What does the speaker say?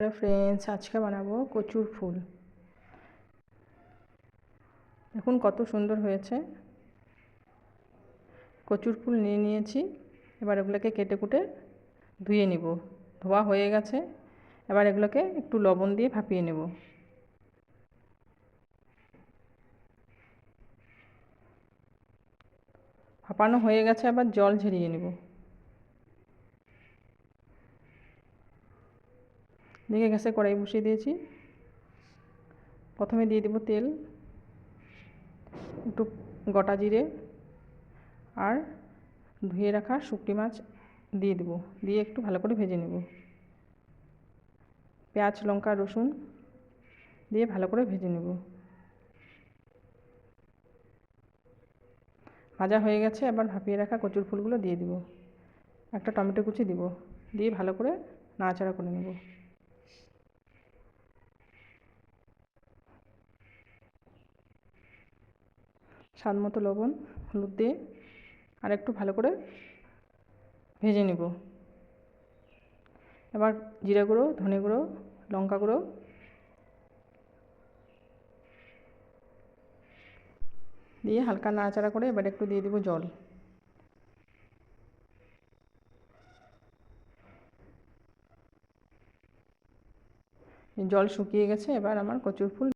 Hello friends, আজকে বানাবো কচুর ফুল। দেখুন কত সুন্দর হয়েছে। কচুর ফুল নিয়ে নিয়েছি, এবার এগুলোকে কেটে কুটে ধুয়ে নিব। ধোয়া হয়ে গেছে, এবার এগুলোকে একটু লবণ দিয়ে ভাপিয়ে নেব। ভাপানো হয়ে গেছে, আবার জল ঝরিয়ে নেব। দেখে গ্যাসে কড়াই বসিয়ে দিয়েছি। প্রথমে দিয়ে দেব তেল, একটু গোটা জিরে আর ধুয়ে রাখা শুকনো মাছ দিয়ে দেব। দিয়ে একটু ভালো করে ভেজে নেব। পেঁয়াজ, লঙ্কা, রসুন দিয়ে ভালো করে ভেজে নেব। ভাজা হয়ে গেছে, এবার ভাপিয়ে রাখা কচুর ফুলগুলো দিয়ে দিব। একটা টমেটো কুচি দিব, দিয়ে ভালো করে নাড়াচাড়া করে নেব। স্বাদ মতো লবণ, হলুদ দিয়ে আর একটু ভালো করে ভেজে নেব। এবার জিরা গুঁড়ো, ধনে গুঁড়ো, লঙ্কা গুঁড়ো দিয়ে হালকা নাড়াচাড়া করে এবার একটু দিয়ে দেব জল। জল শুকিয়ে গেছে, এবার আমার কচুর ফুল